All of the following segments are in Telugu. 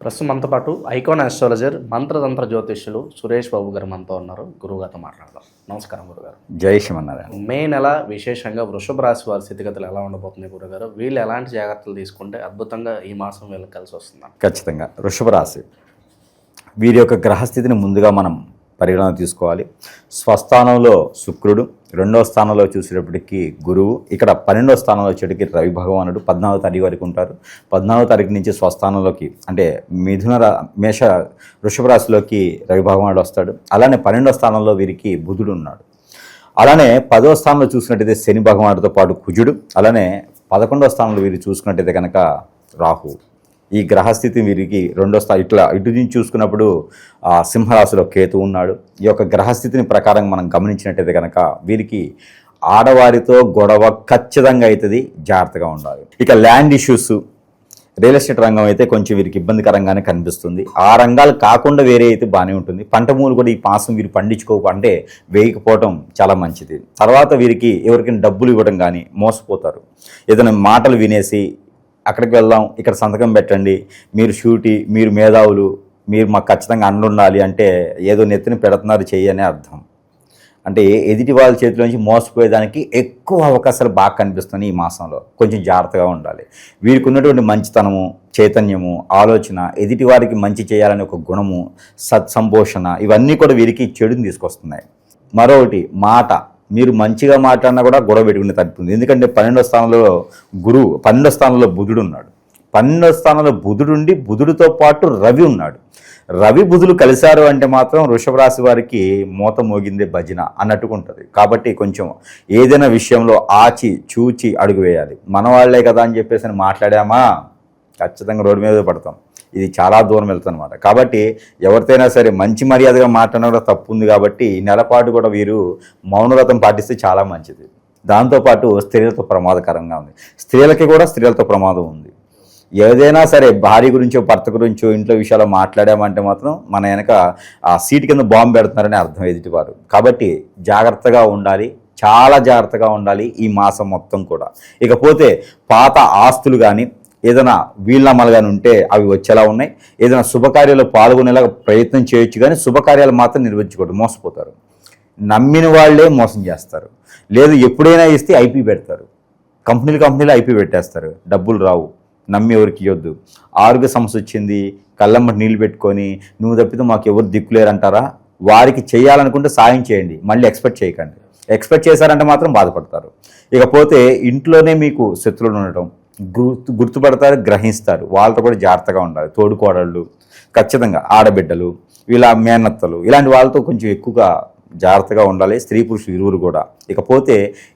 ప్రస్తుతం మనతో పాటు ఐకాన్ ఆస్ట్రాలజర్ మంత్రతంత్ర జ్యోతిష్యులు సురేష్ బాబు గారు మనతో ఉన్నారు. గురువుగారితో మాట్లాడదాం. నమస్కారం గురుగారు. జై శ్రీమన్నారాయణ. మే నెల విశేషంగా వృషభ రాశి వారి స్థితిగతులు ఎలా ఉండబోతుంది గురుగారు? వీళ్ళు ఎలాంటి జాగ్రత్తలు తీసుకుంటే అద్భుతంగా ఈ మాసం వీళ్ళకి కలిసి వస్తుంది? ఖచ్చితంగా వృషభ రాశి వీరి యొక్క గ్రహస్థితిని ముందుగా మనం పరిగణన తీసుకోవాలి. స్వస్థానంలో శుక్రుడు, 2వ స్థానంలో చూసేటప్పటికి గురువు, ఇక్కడ 12వ స్థానంలో వచ్చేటికి రవి భగవానుడు 14వ తారీఖు వరకు ఉంటారు. 14వ తారీఖు నుంచి స్వస్థానంలోకి అంటే వృషభ రాశిలోకి రవి భగవానుడు వస్తాడు. అలానే 12వ స్థానంలో వీరికి బుధుడు ఉన్నాడు. అలానే 10వ స్థానంలో చూసినట్టయితే శని భగవానుడితో పాటు కుజుడు, అలానే 11వ స్థానంలో వీరు చూసుకున్నట్టయితే కనుక రాహు. ఈ గ్రహస్థితి వీరికి 2వ స్థాయి ఇటు నుంచి చూసుకున్నప్పుడు సింహరాశిలో కేతు ఉన్నాడు. ఈ యొక్క గ్రహస్థితిని ప్రకారం మనం గమనించినట్టయితే కనుక వీరికి ఆడవారితో గొడవ ఖచ్చితంగా అవుతుంది, జాగ్రత్తగా ఉండాలి. ఇక ల్యాండ్ ఇష్యూస్, రియల్ ఎస్టేట్ రంగం అయితే కొంచెం వీరికి ఇబ్బందికరంగానే కనిపిస్తుంది. ఆ రంగాలు కాకుండా వేరే అయితే బాగానే ఉంటుంది. పంట మూలు కూడా ఈ మాసం వీరు పండించుకోకంటే వేయకపోవటం చాలా మంచిది. తర్వాత వీరికి ఎవరికైనా డబ్బులు ఇవ్వడం కానీ మోసపోతారు. ఏదైనా మాటలు వినేసి అక్కడికి వెళ్దాం, ఇక్కడ సంతకం పెట్టండి, మీరు షూటీ, మీరు మేధావులు, మీరు మాకు ఖచ్చితంగా అండుండాలి అంటే ఏదో నెత్తిని పెడుతున్నారు చెయ్యనే అర్థం. అంటే ఎదుటి వాళ్ళ చేతిలో నుంచి మోసపోయేదానికి ఎక్కువ అవకాశాలు బాగా కనిపిస్తున్నాయి ఈ మాసంలో. కొంచెం జాగ్రత్తగా ఉండాలి. వీరికి ఉన్నటువంటి మంచితనము, చైతన్యము, ఆలోచన, ఎదుటి వారికి మంచి చేయాలనే ఒక గుణము, సత్సంపోషణ, ఇవన్నీ కూడా వీరికి చెడుని తీసుకొస్తున్నాయి. మరొకటి మాట, మీరు మంచిగా మాట్లాడినా కూడా గొడవ పెట్టుకునే తగ్గుతుంది. ఎందుకంటే 12వ స్థానంలో గురువు, 12వ స్థానంలో బుధుడు ఉన్నాడు. 12వ స్థానంలో బుధుడు ఉండి బుధుడితో పాటు రవి ఉన్నాడు. రవి బుధులు కలిశారు అంటే మాత్రం వృషభ రాశి వారికి మోత మోగిందే భజన అన్నట్టుగా ఉంటుంది. కాబట్టి కొంచెం ఏదైనా విషయంలో ఆచి చూచి అడుగు వేయాలి. మన వాళ్లే కదా అని చెప్పేసి మాట్లాడామా ఖచ్చితంగా రోడ్డు మీద పడతాం. ఇది చాలా దూరం వెళ్తుంది అనమాట. కాబట్టి ఎవరితోనైనా సరే మంచి మర్యాదగా మాట్లాడడం కూడా తప్పు ఉంది. కాబట్టి ఈ నెలపాటు కూడా వీరు మౌనవ్రతం పాటిస్తే చాలా మంచిది. దాంతోపాటు స్త్రీలతో ప్రమాదకరంగా ఉంది. స్త్రీలకి కూడా స్త్రీలతో ప్రమాదం ఉంది. ఏదైనా సరే భార్య గురించో భర్త గురించో ఇంట్లో విషయాలు మాట్లాడామంటే మాత్రం మన వెనక ఆ సీటు కింద బాంబు పెడుతున్నారని అర్థం ఎదుటివారు. కాబట్టి జాగ్రత్తగా ఉండాలి, చాలా జాగ్రత్తగా ఉండాలి ఈ మాసం మొత్తం కూడా. ఇకపోతే పాత ఆస్తులు కానీ ఏదైనా వీళ్ళమ్మలు కానీ ఉంటే అవి వచ్చేలా ఉన్నాయి. ఏదైనా శుభకార్యాలు పాల్గొనేలాగా ప్రయత్నం చేయొచ్చు, కానీ శుభకార్యాలు మాత్రం నిర్వహించుకోవడం, మోసపోతారు. నమ్మిన వాళ్ళే మోసం చేస్తారు. లేదు ఎప్పుడైనా ఇస్తే ఐపీ పెడతారు. కంపెనీలు ఐపీ పెట్టేస్తారు. డబ్బులు రావు, నమ్మి ఎవరికి ఇవ్వద్దు. ఆరోగ్య సమస్య వచ్చింది, కళ్ళమ్మ నీళ్ళు పెట్టుకొని నువ్వు తప్పితే మాకు ఎవరు దిక్కులేరంటారా? వారికి చేయాలనుకుంటే సాయం చేయండి, మళ్ళీ ఎక్స్పెక్ట్ చేయకండి. ఎక్స్పెక్ట్ చేశారంటే మాత్రం బాధపడతారు. ఇకపోతే ఇంట్లోనే మీకు శత్రువులు ఉండటం, గుర్తుపడతారు, గ్రహిస్తారు. వాళ్ళతో కూడా జాగ్రత్తగా ఉండాలి. తోడుకోడళ్ళు, ఖచ్చితంగా ఆడబిడ్డలు, ఇలా మేనత్తలు, ఇలాంటి వాళ్ళతో కొంచెం ఎక్కువగా జాగ్రత్తగా ఉండాలి, స్త్రీ పురుషులు ఇరువురు కూడా. ఇకపోతే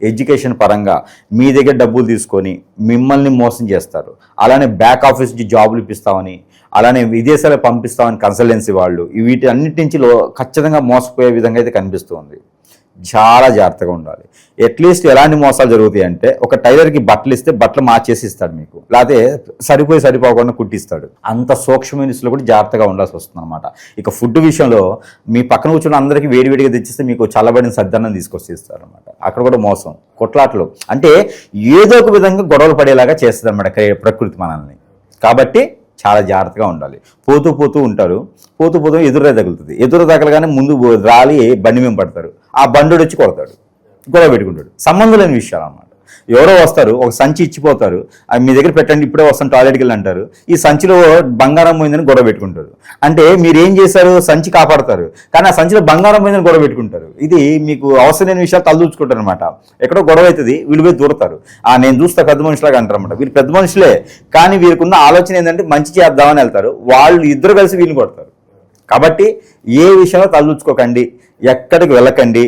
ఎడ్యుకేషన్ పరంగా మీ దగ్గర డబ్బులు తీసుకొని మిమ్మల్ని మోసం చేస్తారు. అలానే బ్యాక్ ఆఫీస్ నుంచి జాబులు ఇప్పిస్తామని, అలానే విదేశాలకు పంపిస్తామని కన్సల్టెన్సీ వాళ్ళు, వీటి అన్నిటి నుంచి ఖచ్చితంగా మోసపోయే విధంగా అయితే కనిపిస్తుంది. చాలా జాగ్రత్తగా ఉండాలి. అట్లీస్ట్ ఎలాంటి మోసాలు జరుగుతాయి అంటే, ఒక టైలర్కి బట్టలు ఇస్తే బట్టలు మార్చేసి ఇస్తాడు మీకు, లేకపోతే సరిపోకుండా కుట్టిస్తాడు. అంత సూక్ష్మమైన విషయంలో కూడా జాగ్రత్తగా ఉండాల్సి వస్తుంది అనమాట. ఇక ఫుడ్ విషయంలో మీ పక్కన కూర్చున్న అందరికీ వేడివేడిగా తెచ్చిస్తే మీకు చల్లబడిన సద్దన్నం తీసుకొచ్చి ఇస్తారు అనమాట. అక్కడ కూడా మోసం, కొట్లాటలు, అంటే ఏదో ఒక విధంగా గొడవలు పడేలాగా చేస్తుంది అనమాట ప్రకృతి మనల్ని. కాబట్టి చాలా జాగ్రత్తగా ఉండాలి. పోతూ ఉంటారు, పోతూ ఎదురు తగులుతుంది. ఎదురు తగలగానే ముందు రాలి బండి మీద పడతారు. ఆ బండి వచ్చి కొడతాడు, గొడవ పెట్టుకుంటాడు. సంబంధం లేని విషయాలు అన్నమాట. ఎవరో వస్తారు, ఒక సంచి ఇచ్చిపోతారు, అది మీ దగ్గర పెట్టండి, ఇప్పుడే వస్తాను టాయిలెట్కి వెళ్ళి అంటారు. ఈ సంచిలో బంగారం పోయిందని గొడవ పెట్టుకుంటారు. అంటే మీరు ఏం చేశారు? సంచి కాపాడతారు, కానీ ఆ సంచిలో బంగారం పోయిందని గొడవ పెట్టుకుంటారు. ఇది మీకు అవసరమైన విషయాలు తలదూచుకుంటారు అనమాట. ఎక్కడో గొడవ అవుతుంది, వీళ్ళు పోయి దూరతారు. నేను చూస్తా పెద్ద మనుషులాగా అంటారు అనమాట. వీళ్ళు పెద్ద మనుషులే, కానీ వీరికున్న ఆలోచన ఏంటంటే మంచి చేద్దామని వెళ్తారు. వాళ్ళు ఇద్దరు కలిసి వీళ్ళు కొడతారు. కాబట్టి ఏ విషయంలో తలదూచుకోకండి, ఎక్కడికి వెళ్ళకండి,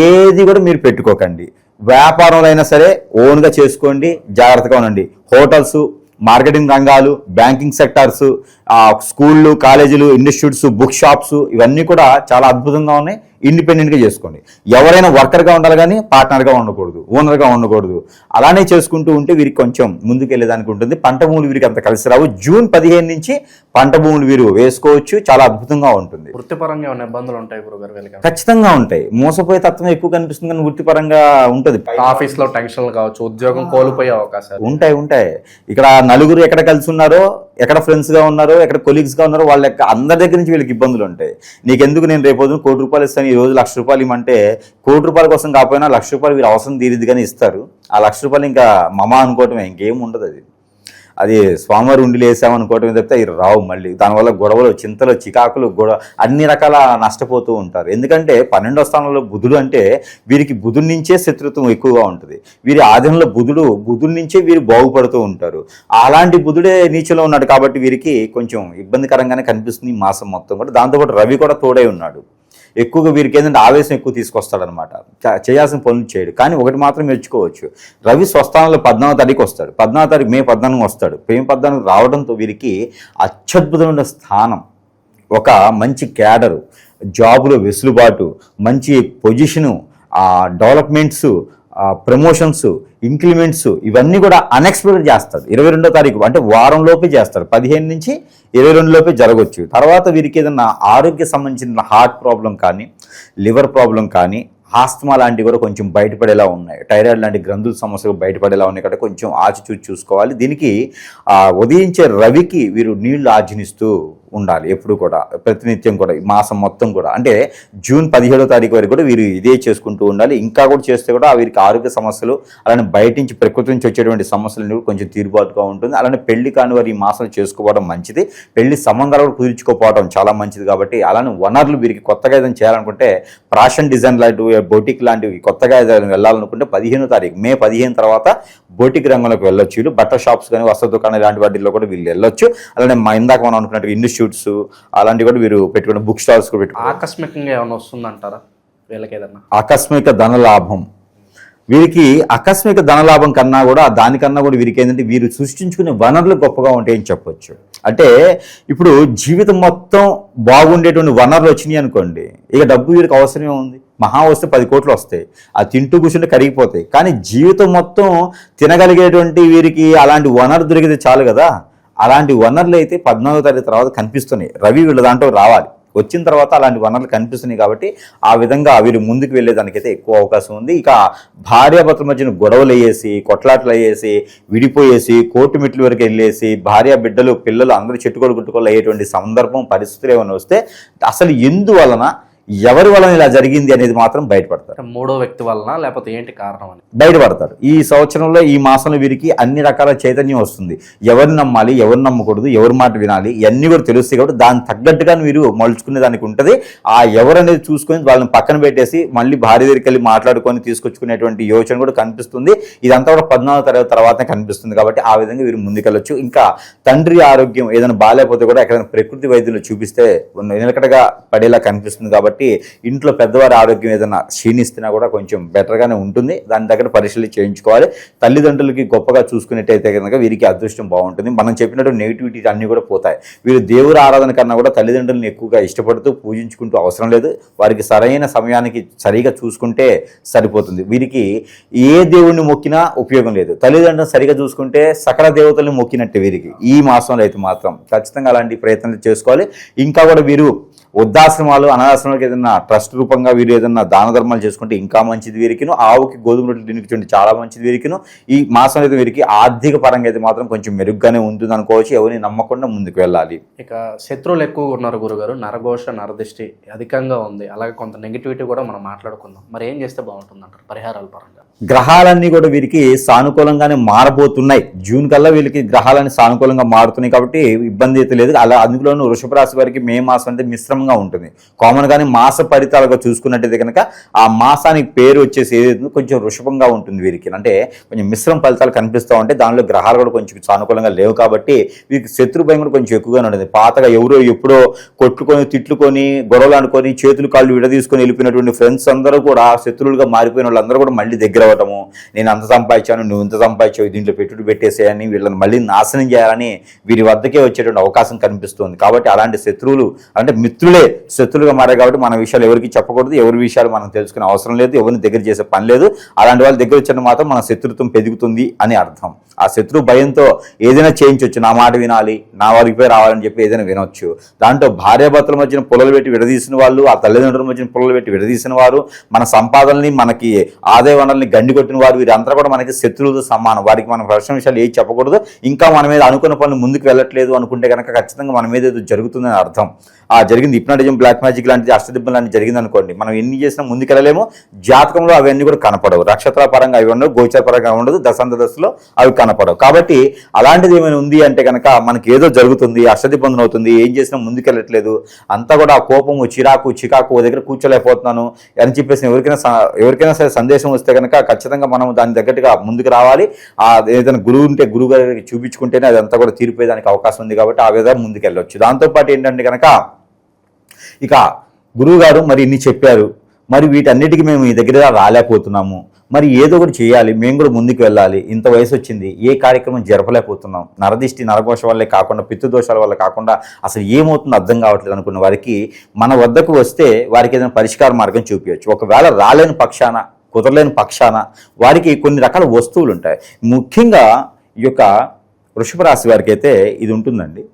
ఏది కూడా మీరు పెట్టుకోకండి. వ్యాపారంలో అయినా సరే ఓన్గా చేసుకోండి, జాగ్రత్తగా ఉండండి. హోటల్స్, మార్కెటింగ్ రంగాలు, బ్యాంకింగ్ సెక్టార్స్, స్కూళ్ళు, కాలేజీలు, ఇన్స్టిట్యూట్స్, బుక్ షాప్స్, ఇవన్నీ కూడా చాలా అద్భుతంగా ఉన్నాయి. ఇండిపెండెంట్గా చేసుకోండి. ఎవరైనా వర్కర్గా ఉండాలి కానీ పార్ట్నర్గా ఉండకూడదు, ఓనర్గా ఉండకూడదు. అలానే చేసుకుంటూ ఉంటే వీరికి కొంచెం ముందుకు వెళ్ళేదానికి ఉంటుంది. పంట మూలు వీరికి అంత కలిసి రావు. జూన్ 15 నుంచి పంట భూములు వీరు వేసుకోవచ్చు, చాలా అద్భుతంగా ఉంటుంది. వృత్తిపరంగా ఏమైనా ఇబ్బందులు ఉంటాయి గురుగారు వీళ్ళకి? ఖచ్చితంగా ఉంటాయి. మోసపోయే తత్వం ఎక్కువ కనిపిస్తుంది కానీ వృత్తిపరంగా ఉంటుంది. ఆఫీస్లో టెన్షన్లు కావచ్చు, ఉద్యోగం కోల్పోయే అవకాశాలు ఉంటాయి. ఇక్కడ నలుగురు ఎక్కడ కలిసి ఉన్నారో, ఎక్కడ ఫ్రెండ్స్గా ఉన్నారో, ఎక్కడ కొలీగ్స్గా ఉన్నారో వాళ్ళ యొక్క అందరి దగ్గర నుంచి వీళ్ళకి ఇబ్బందులు ఉంటాయి. నీకెందుకు నేను రేపు పొద్దున ₹1,00,000 ఇస్తాను, ఈ రోజు ₹1,00,000 ఇవ్వమంటే ₹1,00,000 కోసం కాకపోయినా ₹1,00,000 వీరు అవసరం తీరిద్ది కానీ ఇస్తారు. ఆ ₹1,00,000 ఇంకా మమ అనుకోవటమే, ఇంకేం ఉండదు. అది స్వామివారి ఉండిలు వేసామనుకోవటం తప్పితే అవి రావు. మళ్ళీ దానివల్ల గొడవలు, చింతలు, చికాకులు, అన్ని రకాల నష్టపోతూ ఉంటారు. ఎందుకంటే 12వ స్థానంలో బుధుడు అంటే వీరికి బుధుడి నుంచే శత్రుత్వం ఎక్కువగా ఉంటుంది. వీరి ఆధీనంలో బుధుడి నుంచే వీరు బాగుపడుతూ ఉంటారు. అలాంటి బుధుడే నీచలో ఉన్నాడు కాబట్టి వీరికి కొంచెం ఇబ్బందికరంగానే కనిపిస్తుంది ఈ మాసం మొత్తం కూడా. దాంతోపాటు రవి కూడా తోడై ఉన్నాడు. ఎక్కువగా వీరికి ఏంటంటే ఆవేశం ఎక్కువ తీసుకొస్తాడనమాట, చేయాల్సిన పనులు చేయడు. కానీ ఒకటి మాత్రం మెచ్చుకోవచ్చు, రవి స్వస్థానంలో 14వ తారీఖు వస్తాడు. 14వ తారీఖు మే 14 వస్తాడు. మే 14 రావడంతో వీరికి అత్యద్భుతమైన స్థానం, ఒక మంచి క్యాడరు, జాబులో వెసులుబాటు, మంచి పొజిషను, డెవలప్మెంట్స్, ప్రమోషన్స్, ఇంక్రిమెంట్స్ ఇవన్నీ కూడా అన్ఎక్స్పెక్టెడ్ చేస్తాడు. 22వ తారీఖు అంటే వారం లోపే చేస్తాడు. 15 నుంచి 22 లోపే జరగవచ్చు. తర్వాత వీరికి ఏదన్నా ఆరోగ్య సంబంధించిన హార్ట్ ప్రాబ్లం కానీ, లివర్ ప్రాబ్లం కానీ, ఆస్తమా లాంటివి కూడా కొంచెం బయటపడేలా ఉన్నాయి. థైరాయిడ్ లాంటి గ్రంథుల సమస్యలు బయటపడేలా ఉన్నాయి కాబట్టి కొంచెం ఆచిచూచి చూసుకోవాలి. దీనికి ఉదయించే రవికి వీరు నీళ్లు ఆర్జనిస్తూ ఉండాలి ఎప్పుడు కూడా, ప్రతినిత్యం కూడా, ఈ మాసం మొత్తం కూడా. అంటే జూన్ 17వ తారీఖు వరకు కూడా వీరు ఇదే చేసుకుంటూ ఉండాలి. ఇంకా కూడా చేస్తే కూడా వీరికి ఆరోగ్య సమస్యలు, అలానే బయట నుంచి ప్రకృతి నుంచి వచ్చేటువంటి సమస్యలు కొంచెం తీరుబాటుగా ఉంటుంది. అలానే పెళ్లి కాని వారు ఈ మాసాలు చేసుకోవడం మంచిది. పెళ్లి సంబంధాలు కూడా కుదుర్చుకోపోవడం చాలా మంచిది. కాబట్టి అలానే వనరులు వీరికి కొత్తగా ఏదైనా చేయాలనుకుంటే, ఫ్యాషన్ డిజైన్ లాంటివి, బొటిక్ లాంటివి కొత్తగా ఏదైనా వెళ్ళాలనుకుంటే 15వ తారీఖు మే 15 తర్వాత బొటిక్ రంగంలోకి వెళ్ళొచ్చు. వీళ్ళు బట్టల షాప్స్ కానీ, వస్త్ర దుకాణాలు ఇలాంటి వాటిల్లో కూడా వీళ్ళు వెళ్ళొచ్చు. అలానే ఇందాక మనం అనుకున్నట్టు ఇన్స్టిట్యూట్స్ అలాంటివి కూడా వీరు పెట్టుకుని, బుక్ స్టాల్స్ కూడా పెట్టుకుని. ఆకస్మికంగా ఏమైనా వస్తుందంటారా వీళ్ళకి ఏదన్నా? ఆకస్మిక ధనలాభం, వీరికి ఆకస్మిక ధనలాభం కన్నా కూడా, దానికన్నా కూడా వీరికి ఏంటంటే వీరు సృష్టించుకునే వనరులు గొప్పగా ఉంటాయని చెప్పొచ్చు. అంటే ఇప్పుడు జీవితం మొత్తం బాగుండేటువంటి వనరులు వచ్చినాయి అనుకోండి, ఇక డబ్బు వీరికి అవసరమే ఉంది. మహా వస్తే 10 కోట్లు వస్తాయి, ఆ తింటూ కూర్చుంటే కరిగిపోతాయి. కానీ జీవితం మొత్తం తినగలిగేటువంటి వీరికి అలాంటి వనరు దొరికితే చాలు కదా. అలాంటి వనరులు అయితే 14వ తారీఖు తర్వాత కనిపిస్తున్నాయి. రవి వీళ్ళ దాంట్లో రావాలి, వచ్చిన తర్వాత అలాంటి వనరులు కనిపిస్తున్నాయి. కాబట్టి ఆ విధంగా వీరు ముందుకు వెళ్ళేదానికైతే ఎక్కువ అవకాశం ఉంది. ఇక భార్యాభర్తల మధ్యన గొడవలు అయ్యేసి, కొట్లాట్లు అయ్యేసి, విడిపోయేసి, కోర్టు మెట్లు వరకు వెళ్ళేసి, భార్య బిడ్డలు పిల్లలు అందరూ చెట్టుకోలు గుట్టుకోలు అయ్యేటువంటి సందర్భం, పరిస్థితులు ఏమైనా వస్తే అసలు ఎందువలన, ఎవరి వలన ఇలా జరిగింది అనేది మాత్రం బయటపడతారు. మూడో వ్యక్తి వలన, లేకపోతే ఏంటి కారణం అని బయటపడతారు. ఈ సంవత్సరంలో, ఈ మాసంలో వీరికి అన్ని రకాల చైతన్యం వస్తుంది. ఎవరిని నమ్మాలి, ఎవరు నమ్మకూడదు, ఎవరి మాట వినాలి, ఇవన్నీ కూడా తెలుస్తాయి. కాబట్టి దానికి తగ్గట్టుగా మీరు మలుచుకునే దానికి ఉంటుంది. ఆ ఎవరు అనేది చూసుకొని వాళ్ళని పక్కన పెట్టేసి మళ్ళీ భార్య దగ్గరికి వెళ్ళి మాట్లాడుకొని తీసుకొచ్చుకునేటువంటి యోచన కూడా కనిపిస్తుంది. ఇదంతా కూడా 14వ తరగతి తర్వాతనే కనిపిస్తుంది. కాబట్టి ఆ విధంగా వీరు ముందుకెళ్ళొచ్చు. ఇంకా తండ్రి ఆరోగ్యం ఏదైనా బాగాలేకపోతే కూడా ఎక్కడైనా ప్రకృతి వైద్యులు చూపిస్తే నిలకడగా పడేలా కనిపిస్తుంది. కాబట్టి ఇంట్లో పెద్దవారి ఆరోగ్యం ఏదైనా క్షీణిస్తున్నా కూడా కొంచెం బెటర్గానే ఉంటుంది. దాని దగ్గర పరీక్షలు చేయించుకోవాలి. తల్లిదండ్రులకి గొప్పగా చూసుకునేట్టయితే కనుక వీరికి అదృష్టం బాగుంటుంది. మనం చెప్పినట్టు నెగిటివిటీ అన్నీ కూడా పోతాయి. వీరు దేవుడి ఆరాధన కన్నా కూడా తల్లిదండ్రులను ఎక్కువగా ఇష్టపడుతూ పూజించుకుంటూ అవసరం లేదు. వారికి సరైన సమయానికి సరిగా చూసుకుంటే సరిపోతుంది. వీరికి ఏ దేవుడిని మొక్కినా ఉపయోగం లేదు. తల్లిదండ్రులను సరిగా చూసుకుంటే సకల దేవతల్ని మొక్కినట్టు వీరికి ఈ మాసంలో అయితే మాత్రం ఖచ్చితంగా అలాంటి ప్రయత్నాలు చేసుకోవాలి. ఇంకా కూడా వీరు వృద్ధాశ్రమాలు, అనాథాశ్రమాలకు ఏదైనా ట్రస్ట్ రూపంగా వీరు ఏదైనా దాన ధర్మాలు చేసుకుంటే ఇంకా మంచిది వీరికిను. ఆవుకి గోధుమ రొట్టెలు తినిపించండి, చాలా మంచిది వీరికిను. ఈ మాసం అయితే వీరికి ఆర్థిక పరంగా అయితే మాత్రం కొంచెం మెరుగ్గానే ఉంటుంది అనుకోవచ్చు. ఎవరిని నమ్మకుండా ముందుకు వెళ్ళాలి. ఇక శత్రువులు ఎక్కువగా ఉన్నారు గురుగారు, నరఘోష, నరదృష్టి అధికంగా ఉంది. అలాగే కొంత నెగిటివిటీ కూడా మనం మాట్లాడుకుందాం. మరి ఏం చేస్తే బాగుంటుంది అంటారు పరిహారాల పరంగా? గ్రహాలన్నీ కూడా వీరికి సానుకూలంగానే మారబోతున్నాయి. జూన్ కల్లా వీళ్ళకి గ్రహాలన్నీ సానుకూలంగా మారుతున్నాయి కాబట్టి ఇబ్బంది అయితే లేదు. అలా అందులోనూ వృషభ రాశి వారికి మే మాసం అంటే మిశ్రమంగా ఉంటుంది. కామన్గానే మాస ఫలితాలుగా చూసుకున్నట్టయితే కనుక ఆ మాసానికి పేరు వచ్చేసి ఏదైతుందో కొంచెం వృషభంగా ఉంటుంది వీరికి. అంటే కొంచెం మిశ్రమ ఫలితాలు కనిపిస్తూ ఉంటే దానిలో గ్రహాలు కూడా కొంచెం సానుకూలంగా లేవు కాబట్టి వీరికి శత్రు భయం కూడా కొంచెం ఎక్కువగానే ఉంటుంది. పాతగా ఎవరో ఎప్పుడో కొట్టుకొని, తిట్టుకొని, గొడవలు అనుకొని, చేతులు కాళ్ళు విడదీసుకొని వెళ్ళిపోయినటువంటి ఫ్రెండ్స్ అందరూ కూడా శత్రువులుగా మారిపోయిన వాళ్ళందరూ కూడా మళ్ళీ దగ్గర అవ్వటము, నేను అంత సంపాదించాను, నువ్వు ఇంత సంపాదించావు, దీంట్లో పెట్టుబడి పెట్టేసేయని వీళ్ళని మళ్ళీ నాశనం చేయాలని వీరి వద్దకే వచ్చేటువంటి అవకాశం కనిపిస్తుంది. కాబట్టి అలాంటి శత్రువులు అంటే మిత్రులు మిత్రులే శత్రులుగా మారారు కాబట్టి మన విషయాలు ఎవరికి చెప్పకూడదు, ఎవరి విషయాలు మనం తెలుసుకునే అవసరం లేదు, ఎవరిని దగ్గర చేసే పని లేదు. అలాంటి వాళ్ళ దగ్గర వచ్చిన మాత్రం మన శత్రుత్వం పెరుగుతుంది అని అర్థం. ఆ శత్రు భయంతో ఏదైనా చేయించవచ్చు, నా మాట వినాలి, నా వారికి రావాలని చెప్పి ఏదైనా వినొచ్చు. దాంట్లో భార్యాభర్తల మధ్యన పుల్లలు పెట్టి విడదీసిన వాళ్ళు, ఆ తల్లిదండ్రుల మధ్యన పుల్లలు పెట్టి విడదీసిన వారు, మన సంపాదనని మనకి ఆదాయ వనరుల్ని గండి కొట్టిన వారు, వీరంతా కూడా మనకి శత్రువులతో సమానం. వారికి మనం పర్సనల్ విషయాలు ఏది చెప్పకూడదు. ఇంకా మన మీద అనుకున్న పనులు ముందుకు వెళ్ళట్లేదు అనుకుంటే కనుక ఖచ్చితంగా మన మీద ఏదో జరుగుతుందని అర్థం. జరిగింది హిప్నాటిజం, బ్లాక్ మ్యాజిక్ లాంటిది, అష్టదిబ్బం లాంటిది జరిగింది అనుకోండి, మనం ఎన్ని చేసినా ముందుకెళ్ళలేము. జాతకంలో అవన్నీ కూడా కనపడవు, నక్షత్ర పరంగా అవి ఉండవు, గోచర పరంగా ఉండదు, దశాంత దశలో అవి కనపడవు. కాబట్టి అలాంటిది ఏమైనా ఉంది అంటే కనుక మనకి ఏదో జరుగుతుంది, అష్టదిబ్బందన అవుతుంది, ఏం చేసినా ముందుకెళ్ళట్లేదు, అంతా కూడా ఆ కోపము, చిరాకు, చికాకు, ఓ దగ్గర కూర్చోలేకపోతున్నాను అని చెప్పేసి ఎవరికైనా సరే సందేశం వస్తే కనుక ఖచ్చితంగా మనం దాని తగ్గట్టుగా ముందుకు రావాలి. ఏదైనా గురువు ఉంటే గురువు గారికి చూపించుకుంటేనే అదంతా కూడా తీరిపోయేదానికి అవకాశం ఉంది. కాబట్టి ఆ విధంగా ముందుకు వెళ్ళొచ్చు. దాంతోపాటు ఏంటంటే కనుక ఇక గురువుగారు మరి ఇన్ని చెప్పారు, మరి వీటన్నిటికీ మేము ఈ దగ్గర రాలేకపోతున్నాము, మరి ఏదో ఒకటి చేయాలి, మేము కూడా ముందుకు వెళ్ళాలి, ఇంత వయసు వచ్చింది, ఏ కార్యక్రమం జరపలేకపోతున్నాం, నరదిష్టి నరఘోష వల్లే కాకుండా, పితృదోషాల వల్ల కాకుండా అసలు ఏమవుతుందో అర్థం కావట్లేదు అనుకున్న వారికి మన వద్దకు వస్తే వారికి ఏదైనా పరిష్కార మార్గం చూపించవచ్చు. ఒకవేళ రాలేని పక్షాన, కుదరలేని పక్షాన వారికి కొన్ని రకాల వస్తువులు ఉంటాయి. ముఖ్యంగా ఈ యొక్క వృషభ రాశి వారికి అయితే ఇది ఉంటుందండి.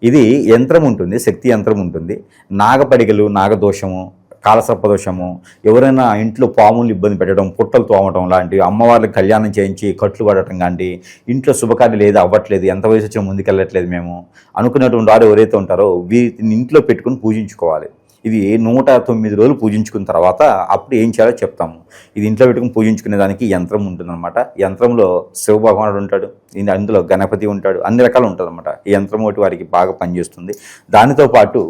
ఇది యంత్రం ఉంటుంది, శక్తి యంత్రం ఉంటుంది. నాగపడిగలు, నాగదోషము, కాలసర్పదోషము, ఎవరైనా ఇంట్లో పాములు ఇబ్బంది పెట్టడం, పుట్టలు తోమటం లాంటివి, అమ్మవారికి కళ్యాణం చేయించి కట్లు పడటం లాంటి, ఇంట్లో శుభకార్యాలు ఏది అవ్వట్లేదు, ఎంత వయసు వచ్చినా ముందుకెళ్ళట్లేదు మేము అనుకున్నటువంటి వారు ఎవరైతే ఉంటారో వీటిని ఇంట్లో పెట్టుకుని పూజించుకోవాలి. ఇది 109 రోజులు పూజించుకున్న తర్వాత అప్పుడు ఏం చేయాలో చెప్తాము. ఇది ఇంట్లో పెట్టుకుని పూజించుకునే దానికి యంత్రం ఉంటుందన్నమాట. యంత్రంలో శివభగవానుడు ఉంటాడు, అందులో గణపతి ఉంటాడు, అన్ని రకాలు ఉంటుంది అనమాట. ఈ యంత్రం ఒకటి వారికి బాగా పనిచేస్తుంది. దానితో పాటు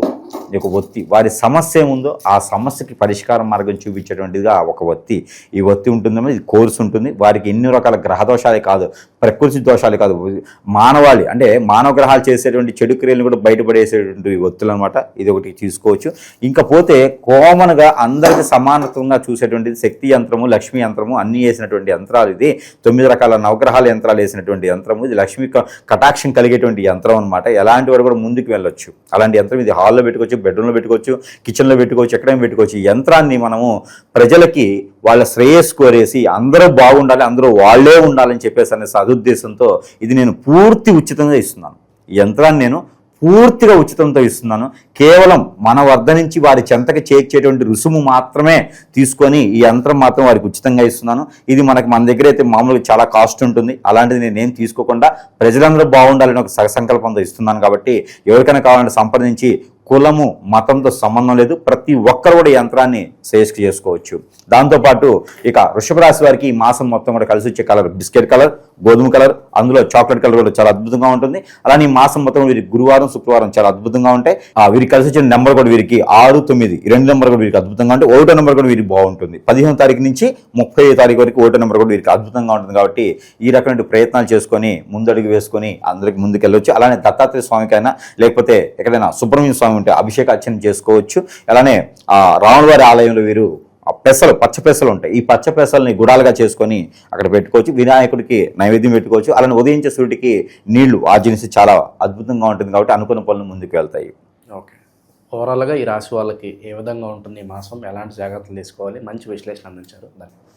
ఒక ఒత్తి, వారి సమస్య ఏముందో ఆ సమస్యకి పరిష్కార మార్గం చూపించేటువంటిదిగా ఒక ఒత్తి, ఈ ఒత్తి ఉంటుందేమో, ఇది కోర్సు ఉంటుంది. వారికి ఎన్ని రకాల గ్రహ దోషాలే కాదు, ప్రకృతి దోషాలే కాదు, మానవాళి అంటే మానవ గ్రహాలు చేసేటువంటి చెడు క్రియలను కూడా బయటపడేసేటువంటి ఒత్తులు అనమాట. ఇది ఒకటి తీసుకోవచ్చు. ఇంకా పోతే కామన్గా అందరికి సమానత్వంగా చూసేటువంటిది శక్తి యంత్రము, లక్ష్మీ యంత్రము, అన్నీ వేసినటువంటి యంత్రాలు. ఇది 9 రకాల నవగ్రహాల యంత్రాలు వేసినటువంటి యంత్రము. ఇది లక్ష్మీ కటాక్షం కలిగేటువంటి యంత్రం అనమాట. ఎలాంటి వారు కూడా ముందుకు వెళ్ళొచ్చు. అలాంటి యంత్రం ఇది హాల్లో పెట్టుకోవచ్చు, బెడ్రూమ్లో పెట్టుకోవచ్చు, కిచెన్లో పెట్టుకోవచ్చు, ఎక్కడైనా పెట్టుకోవచ్చు. ఈ యంత్రాన్ని మనము ప్రజలకి వాళ్ళ శ్రేయస్సు కోరేసి అందరూ బాగుండాలి, అందరూ వాళ్ళే ఉండాలని చెప్పేసి అనే సదుద్దేశంతో ఇది నేను పూర్తి ఉచితంగా ఇస్తున్నాను. ఈ యంత్రాన్ని నేను పూర్తిగా ఉచితంతో ఇస్తున్నాను. కేవలం మన వద్ద నుంచి వారి చెంతకి చేర్చేటువంటి రుసుము మాత్రమే తీసుకొని ఈ యంత్రం మాత్రం వారికి ఉచితంగా ఇస్తున్నాను. ఇది మన దగ్గర అయితే మామూలుగా చాలా కాస్ట్ ఉంటుంది. అలాంటిది నేనేం తీసుకోకుండా ప్రజలందరూ బాగుండాలని ఒక సహసంకల్పంతో ఇస్తున్నాను. కాబట్టి ఎవరికైనా కావాలంటే సంప్రదించి, కులము మతంతో సంబంధం లేదు, ప్రతి ఒక్కరు కూడా యంత్రాన్ని శ్రేష్ఠ చేసుకోవచ్చు. దాంతోపాటు ఇక వృషభ రాశి వారికి ఈ మాసం మొత్తం కూడా కలిసి వచ్చే కలర్ బిస్కెట్ కలర్, గోధుమ కలర్, అందులో చాక్లెట్ కలర్ కూడా చాలా అద్భుతంగా ఉంటుంది. అలానే ఈ మాసం మొత్తం వీరికి గురువారం, శుక్రవారం చాలా అద్భుతంగా ఉంటాయి. వీరికి కలిసి వచ్చిన నెంబర్ కూడా వీరికి 6, 9 ఈ 2 నెంబర్ కూడా వీరికి అద్భుతంగా ఉంటాయి. 1వ నెంబర్ కూడా వీరికి బాగుంటుంది. 15వ తారీఖు నుంచి 30వ తారీఖు వరకు 1వ నెంబర్ కూడా వీరికి అద్భుతంగా ఉంటుంది. కాబట్టి ఈ రకమైన ప్రయత్నాలు చేసుకొని ముందడుగు వేసుకొని అందరికి ముందుకెళ్ళవచ్చు. అలానే దత్తాత్రేయ స్వామికైనా లేకపోతే ఎక్కడైనా సుబ్రహ్మణ్య స్వామి ఉంటే అభిషేక అర్చన చేసుకోవచ్చు. అలానే రాములవారి ఆలయంలో వీరు పెసలు, పచ్చ పెసలు ఉంటాయి. ఈ పచ్చ పెసల్ని గుడాలుగా చేసుకొని అక్కడ పెట్టుకోవచ్చు. వినాయకుడికి నైవేద్యం పెట్టుకోవచ్చు. అలానే ఉదయించే సూర్యుడికి నీళ్లు ఆర్జించి చాలా అద్భుతంగా ఉంటుంది. కాబట్టి అనుకున్న పనులు ముందుకు వెళ్తాయి. ఓకే, ఓవరాల్గా ఈ రాశి వాళ్ళకి ఏ విధంగా ఉంటుంది ఈ మాసం, ఎలాంటి జాగ్రత్తలు తీసుకోవాలి, మంచి విశ్లేషణ అందించారు. ధన్యవాదాలు.